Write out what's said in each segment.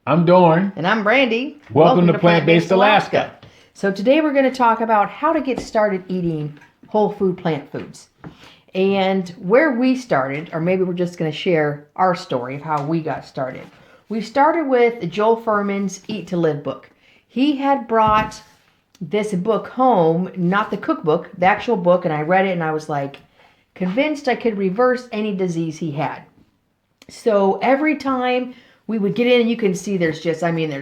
I'm Dorn. And I'm Brandy. Welcome to Plant-Based Alaska. So today we're going to talk about how to get started eating whole food plant foods. And where we started, or maybe we're just going to share our story of how we got started. We started with Joel Fuhrman's Eat to Live book. He had brought this book home, not the cookbook, the actual book, and I read it and I was like convinced I could reverse any disease he had. So every time we would get in, and you can see there's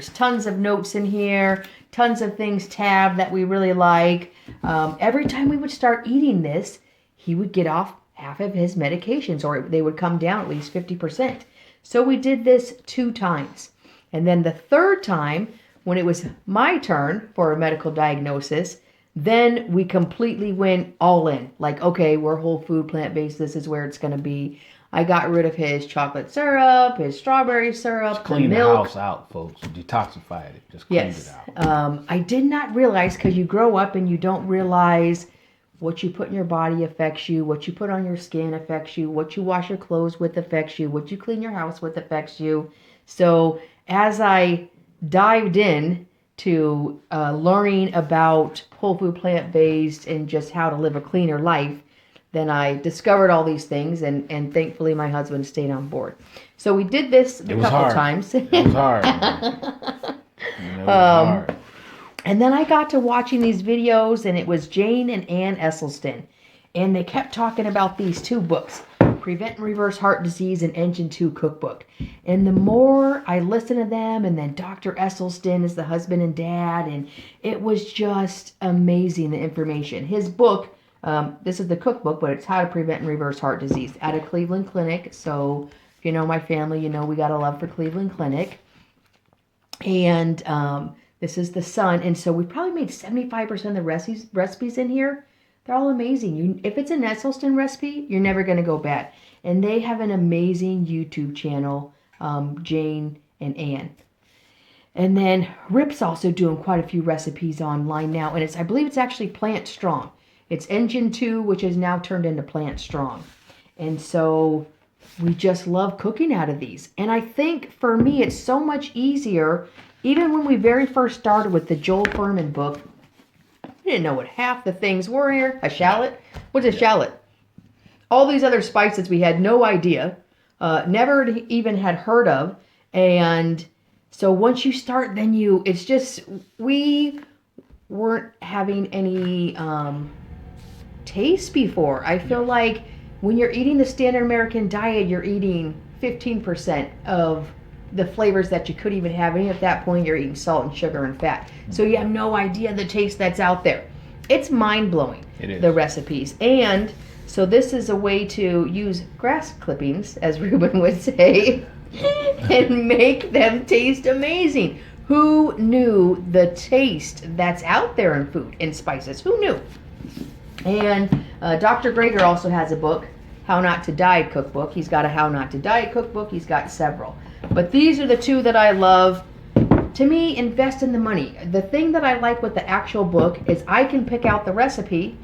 tons of notes in here, tons of things tabbed that we really like. Every time we would start eating this, he would get off half of his medications, or they would come down at least 50%. So we did this 2 times. And then the third time, when it was my turn for a medical diagnosis, then we completely went all in. Like, okay, we're whole food, plant-based, this is where it's going to be. I got rid of his chocolate syrup, his strawberry syrup, Just clean the milk. the house out, folks. Detoxified it. Just cleaned it out. I did not realize, because you grow up and you don't realize what you put in your body affects you, what you put on your skin affects you, what you wash your clothes with affects you, what you clean your house with affects you. So as I dived in to learning about whole food, plant-based, and just how to live a cleaner life, then I discovered all these things, and thankfully my husband stayed on board. So we did this a couple times. It was hard. It was hard. And then I got to watching these videos, and it was Jane and Ann Esselstyn. And they kept talking about these 2 books, Prevent and Reverse Heart Disease and Engine 2 Cookbook. And the more I listened to them, and then Dr. Esselstyn is the husband and dad, and it was just amazing, the information. His book, this is the cookbook, but it's How to Prevent and Reverse Heart Disease out of Cleveland Clinic. So if you know my family, you know we got a love for Cleveland Clinic. And this is the son. And so we probably made 75% of the recipes in here. They're all amazing. If it's an Esselstyn recipe, you're never going to go bad. And they have an amazing YouTube channel, Jane and Ann. And then Rip's also doing quite a few recipes online now. And I believe it's actually Plant Strong. It's Engine 2, which is now turned into Plant Strong. And so we just love cooking out of these. And I think for me, it's so much easier. Even when we very first started with the Joel Fuhrman book, I didn't know what half the things were here. A shallot? What's a shallot? All these other spices we had no idea, never even had heard of. And so once you start, then we weren't having any taste before. I feel like when you're eating the standard American diet, you're eating 15% of the flavors that you could even have. And at that point, you're eating salt and sugar and fat. So you have no idea the taste that's out there. It's mind-blowing, It is. the recipes. And so this is a way to use grass clippings, as Ruben would say, and make them taste amazing. Who knew the taste that's out there in food and spices? Who knew? And Dr. Greger also has a book, How Not to Diet Cookbook. He's got a How Not to Diet Cookbook. He's got several. But these are the 2 that I love. To me, invest in the money. The thing that I like with the actual book is I can pick out the recipe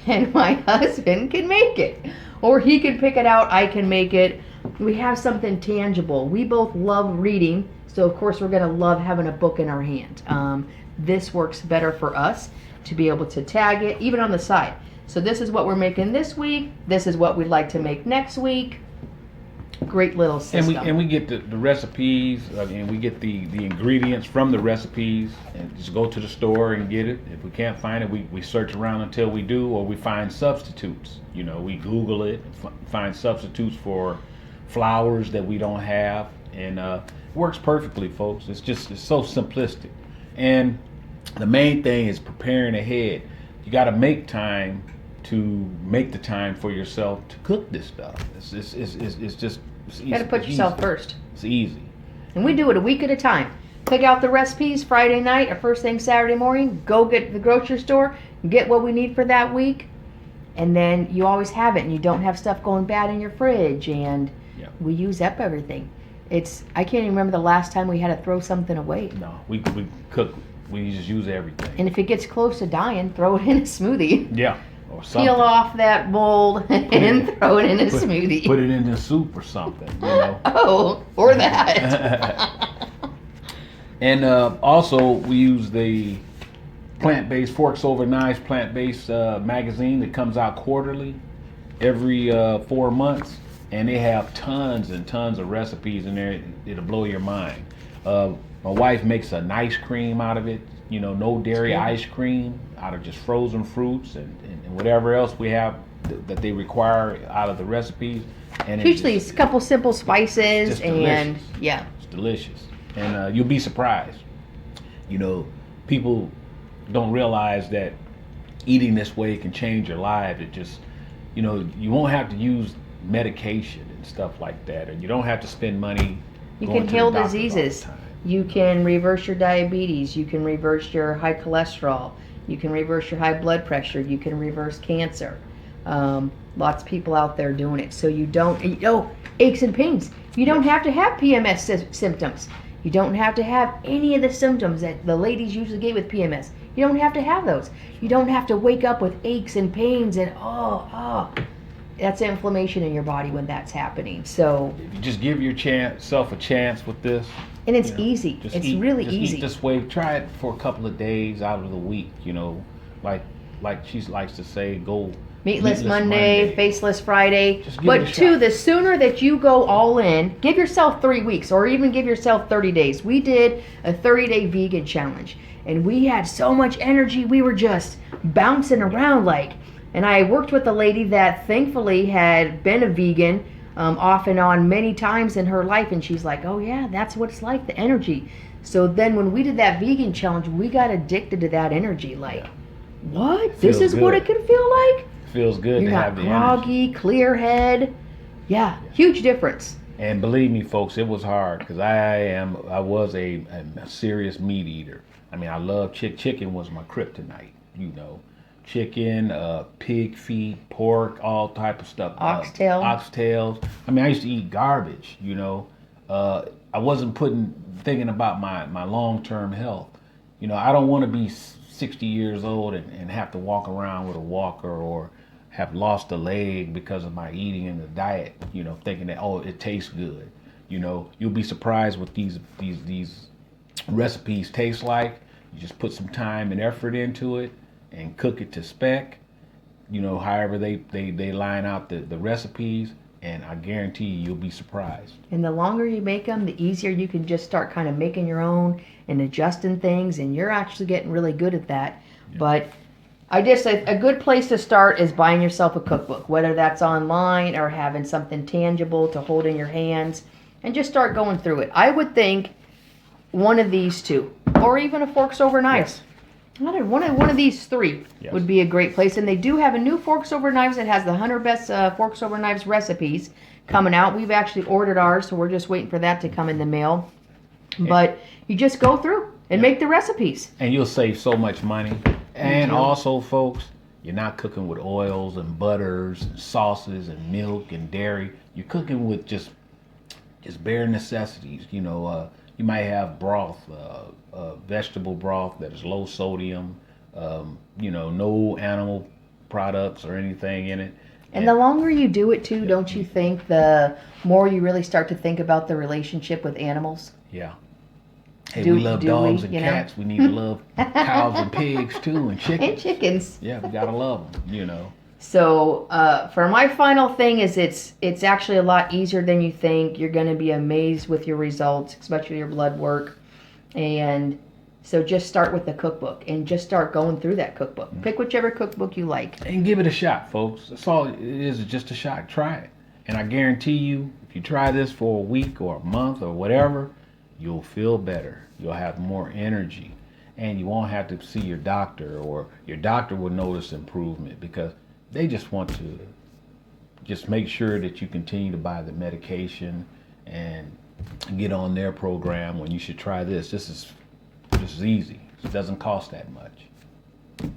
and my husband can make it. Or he can pick it out, I can make it. We have something tangible. We both love reading, so of course we're going to love having a book in our hand. This works better for us to be able to tag it, even on the side. So this is what we're making this week. This is what we'd like to make next week. Great little system. And we get the recipes, and we get the ingredients from the recipes, and just go to the store and get it. If we can't find it, we search around until we do, or we find substitutes. You know, we Google it, find substitutes for flours that we don't have, and it works perfectly, folks. It's so simplistic. And the main thing is preparing ahead. You got to make time to make the time for yourself to cook this stuff. It's easy. You got to put yourself first. It's easy. And we do it a week at a time. Pick out the recipes Friday night or first thing Saturday morning. Go get to the grocery store, get what we need for that week, and then you always have it, and you don't have stuff going bad in your fridge. And we use up everything. I can't even remember the last time we had to throw something away. No, we cook. We just use everything. And if it gets close to dying, throw it in a smoothie. Yeah. Or something. Peel off that mold and throw it in a smoothie. Put it in the soup or something, you know. Oh, or that. And also, we use the plant-based Forks Over Knives plant-based magazine that comes out quarterly, every 4 months, and they have tons and tons of recipes in there. It'll blow your mind. My wife makes an ice cream out of it. You know, no dairy ice cream out of just frozen fruits and whatever else we have that they require out of the recipes. And usually it's a couple simple spices and yeah, it's delicious. And you'll be surprised. You know, people don't realize that eating this way can change your life. It just, you know, you won't have to use medication and stuff like that, and you don't have to spend money. You can heal diseases. You can reverse your diabetes. You can reverse your high cholesterol. You can reverse your high blood pressure. You can reverse cancer. Lots of people out there doing it. So you don't, aches and pains. You don't have to have PMS symptoms. You don't have to have any of the symptoms that the ladies usually get with PMS. You don't have to have those. You don't have to wake up with aches and pains and that's inflammation in your body when that's happening. So if you just give yourself a chance with this. And it's easy. It's really easy. Eat this way. Try it for a couple of days out of the week. You know, like she likes to say, go meatless Monday, faceless Friday. But too, the sooner that you go all in, give yourself 3 weeks or even give yourself 30 days. We did a 30-day vegan challenge, and we had so much energy. We were just bouncing around like. And I worked with a lady that thankfully had been a vegan off and on many times in her life, and she's like, oh yeah, that's what it's like, the energy. So then when we did that vegan challenge, we got addicted to that energy. Like, what? This is what it can feel like? Feels good to have the energy. You're not groggy, clear head. Yeah, huge difference. And believe me, folks, it was hard because I was a serious meat eater. I mean, I love chicken was my kryptonite, you know. Chicken, pig feet, pork, all type of stuff. Oxtails. I mean, I used to eat garbage, you know. I wasn't thinking about my long-term health. You know, I don't want to be 60 years old and have to walk around with a walker or have lost a leg because of my eating and the diet, you know, thinking that, oh, it tastes good. You know, you'll be surprised what these recipes taste like. You just put some time and effort into it and cook it to spec, you know, however they line out the recipes, and I guarantee you'll be surprised. And the longer you make them, the easier you can just start kind of making your own and adjusting things, and you're actually getting really good at that. Yeah. But I just, a good place to start is buying yourself a cookbook, whether that's online or having something tangible to hold in your hands, and just start going through it. I would think one of these two, or even a Forks Over Knives. Yes. One of these three would be a great place. And they do have a new Forks Over Knives that has the 100 best Forks Over Knives recipes coming out. We've actually ordered ours, so we're just waiting for that to come in the mail. But you just go through and make the recipes. And you'll save so much money. And also, folks, you're not cooking with oils and butters and sauces and milk and dairy. You're cooking with just bare necessities. You know, you might have broth, vegetable broth that is low sodium, you know, no animal products or anything in it. And the longer you do it too, don't you think, the more you really start to think about the relationship with animals? Yeah. Hey, we love dogs and cats. We need to love cows and pigs too, and chickens. And chickens. Yeah, we gotta love them, you know. So for my final thing is it's actually a lot easier than you think. You're going to be amazed with your results, especially your blood work. And so just start with the cookbook and just start going through that cookbook. Pick whichever cookbook you like. And give it a shot, folks. That's all it is, just a shot. Try it. And I guarantee you, if you try this for a week or a month or whatever, you'll feel better. You'll have more energy. And you won't have to see your doctor, or your doctor will notice improvement, because they just want to just make sure that you continue to buy the medication and get on their program when you should try this. This is easy. It doesn't cost that much.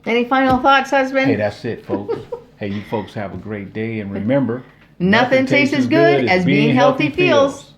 Any final thoughts, husband? Hey, that's it, folks. Hey, you folks have a great day, and remember, nothing tastes as good as being healthy feels.